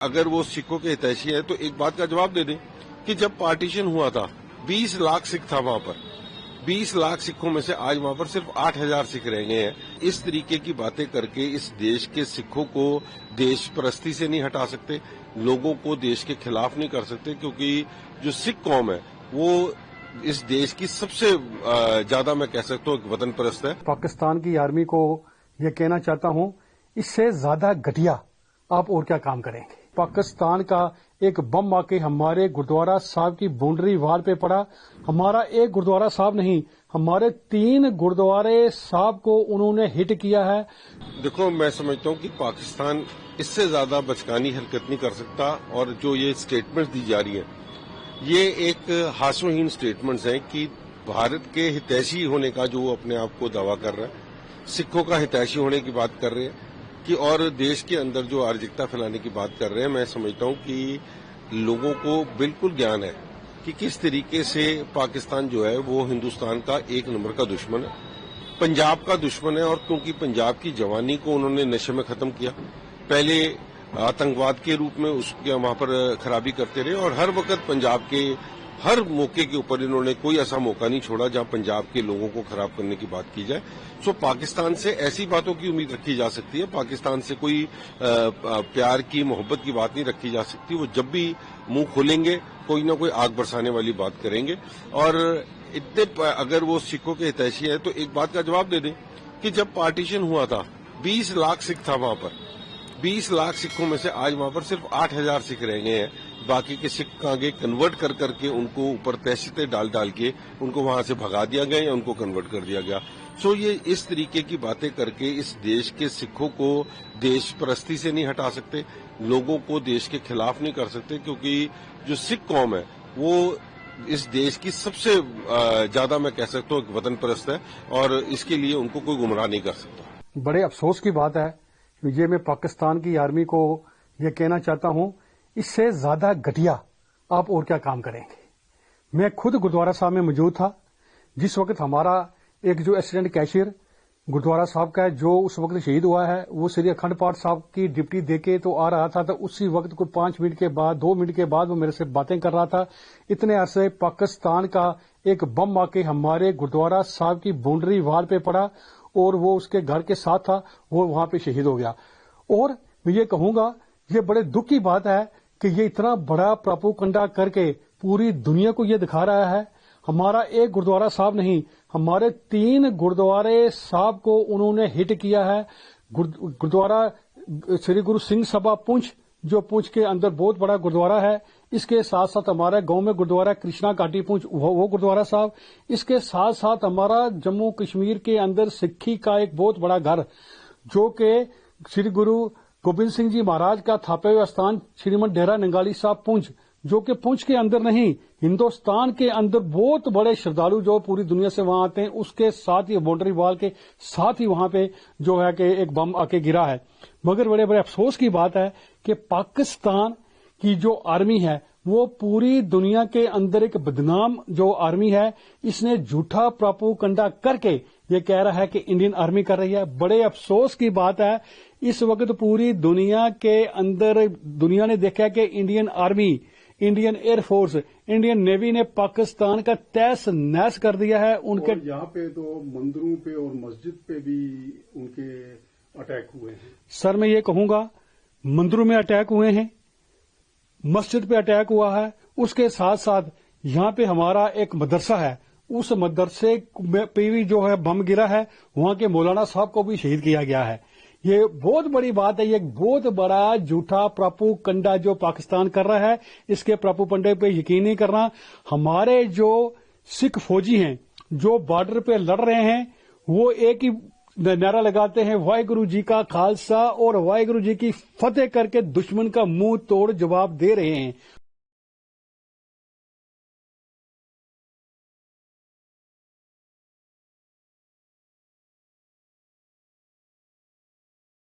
اگر وہ سکھوں کے ہتیشی ہے تو ایک بات کا جواب دے دیں کہ جب پارٹیشن ہوا تھا 20 لاکھ سکھ تھا وہاں پر، 20 لاکھ سکھوں میں سے آج وہاں پر صرف 8,000 سکھ رہ گئے ہیں۔ اس طریقے کی باتیں کر کے اس دیش کے سکھوں کو دیش پرستی سے نہیں ہٹا سکتے، لوگوں کو دیش کے خلاف نہیں کر سکتے، کیونکہ جو سکھ قوم ہے وہ اس دیش کی سب سے زیادہ میں کہہ سکتا ہوں ایک وطن پرست ہے۔ پاکستان کی آرمی کو یہ کہنا چاہتا ہوں، اس سے زیادہ گھٹیا آپ اور کیا کام کریں گے؟ پاکستان کا ایک بم آ کے ہمارے گردوارا صاحب کی باؤنڈری وال پہ پڑا۔ ہمارا ایک گردوارا صاحب نہیں، ہمارے 3 گردوارے صاحب کو انہوں نے ہٹ کیا ہے۔ دیکھو، میں سمجھتا ہوں کہ پاکستان اس سے زیادہ بچکانی حرکت نہیں کر سکتا، اور جو یہ سٹیٹمنٹ دی جا رہی ہیں یہ ایک ہاسوہین سٹیٹمنٹس ہیں کہ بھارت کے ہتیشی ہونے کا جو وہ اپنے آپ کو دعویٰ کر رہا ہے، سکھوں کا ہتیشی ہونے کی بات کر رہے ہیں کہ اور دیش کے اندر جو ارجکتا پھیلانے کی بات کر رہے ہیں۔ میں سمجھتا ہوں کہ لوگوں کو بالکل گیان ہے کہ کس طریقے سے پاکستان جو ہے وہ ہندوستان کا 1 نمبر کا دشمن ہے، پنجاب کا دشمن ہے، اور کیونکہ پنجاب کی جوانی کو انہوں نے نشے میں ختم کیا، پہلے آتنکواد کے روپ میں اس کے وہاں پر خرابی کرتے رہے، اور ہر وقت پنجاب کے ہر موقع کے اوپر انہوں نے کوئی ایسا موقع نہیں چھوڑا جہاں پنجاب کے لوگوں کو خراب کرنے کی بات کی جائے۔ سو پاکستان سے ایسی باتوں کی امید رکھی جا سکتی ہے، پاکستان سے کوئی پیار کی محبت کی بات نہیں رکھی جا سکتی۔ وہ جب بھی منہ کھولیں گے کوئی نہ کوئی آگ برسانے والی بات کریں گے، اور اگر وہ سکھوں کے ہتیشی ہے تو ایک بات کا جواب دے دیں کہ جب پارٹیشن ہوا تھا 20 لاکھ سکھ تھا وہاں پر، 20 لاکھ سکھوں میں سے آج وہاں پر صرف 8,000 سکھ رہ گئے ہیں، باقی کے سکھ آگے کنورٹ کر کے ان کو اوپر تہذیبیں ڈال کے ان کو وہاں سے بھگا دیا گیا یا ان کو کنورٹ کر دیا گیا۔ سو یہ اس طریقے کی باتیں کر کے اس دیش کے سکھوں کو دیش پرستی سے نہیں ہٹا سکتے، لوگوں کو دیش کے خلاف نہیں کر سکتے، کیونکہ جو سکھ قوم ہے وہ اس دیش کی سب سے زیادہ میں کہہ سکتا ہوں ایک وطن پرست ہے، اور اس کے لیے ان کو کوئی گمراہ نہیں کر سکتا۔ بڑے افسوس کی بات ہے، یہ میں پاکستان کی آرمی کو یہ کہنا چاہتا ہوں، اس سے زیادہ گھٹیا آپ اور کیا کام کریں گے؟ میں خود گردوارا صاحب میں موجود تھا جس وقت ہمارا ایک جو ایکسیڈنٹ کیشیئر گردوارا صاحب کا ہے جو اس وقت شہید ہوا ہے، وہ سری اکھنڈ پاٹ صاحب کی ڈپٹی دے کے تو آ رہا تھا، تو اسی وقت کوئی 5 منٹ کے بعد 2 منٹ کے بعد وہ میرے سے باتیں کر رہا تھا۔ اتنے عرصے پاکستان کا ایک بم آ کے ہمارے گردوارا صاحب کی باؤنڈری وال پہ پڑا، اور وہ اس کے گھر کے ساتھ تھا، وہ وہاں پہ شہید ہو گیا۔ اور میں یہ کہوں گا، یہ بڑے دکھ کی بات ہے کہ یہ اتنا بڑا پراپوگنڈا کر کے پوری دنیا کو یہ دکھا رہا ہے۔ ہمارا ایک گردوارا صاحب نہیں، ہمارے 3 گردوارے صاحب کو انہوں نے ہٹ کیا ہے۔ گردوارا سری گرو سنگھ سبھا پونچھ، جو پونچھ کے اندر بہت بڑا گردوارا ہے، اس کے ساتھ ساتھ ہمارے گاؤں میں گردوارا کرشنا گھاٹی پونچھ، وہ گردوارا صاحب، اس کے ساتھ ساتھ ہمارا جموں کشمیر کے اندر سکھی کا ایک بہت بڑا گھر، جو کہ سری گرو گوبند سنگھ جی مہاراج کا تھاپے ہوئے استھان شریمد ڈیرا ننگالی صاحب پونچھ، جو کہ پونچھ کے اندر نہیں، ہندوستان کے اندر بہت بڑے شردالو جو پوری دنیا سے وہاں آتے ہیں، اس کے ساتھ ہی باؤنڈری وال کے ساتھ ہی وہاں پہ جو ہے کہ ایک بم آ کے گرا ہے۔ مگر بڑے بڑے افسوس کی بات ہے کہ پاکستان کی جو آرمی ہے وہ پوری دنیا کے اندر ایک بدنام جو آرمی ہے، اس نے جھوٹا پراپوگنڈا کر کے یہ کہہ رہا ہے کہ انڈین آرمی کر رہی ہے۔ بڑے افسوس کی بات ہے، اس وقت پوری دنیا کے اندر دنیا نے دیکھا کہ Indian army, Indian air force, Indian navy نے پاکستان کا تہس نہس کر دیا ہے۔ ان کے یہاں پہ تو مندروں پہ اور مسجد پہ بھی ان کے اٹیک ہوئے ہیں۔ سر میں یہ کہوں گا، مندروں میں اٹیک ہوئے ہیں، مسجد پہ اٹیک ہوا ہے، اس کے ساتھ ساتھ یہاں پہ ہمارا ایک مدرسہ ہے، اس مدرسے پہ بھی جو ہے بم گرا ہے، وہاں کے مولانا صاحب کو بھی شہید کیا گیا ہے۔ یہ بہت بڑی بات ہے، یہ ایک بہت بڑا جھوٹا پراپوگنڈا جو پاکستان کر رہا ہے، اس کے پراپوگنڈے پہ یقین نہیں کرنا۔ ہمارے جو سکھ فوجی ہیں جو بارڈر پہ لڑ رہے ہیں، وہ ایک ہی نعرہ لگاتے ہیں، واحے گرو جی کا خالصہ اور واحے گرو جی کی فتح کر کے دشمن کا منہ توڑ جواب دے رہے ہیں۔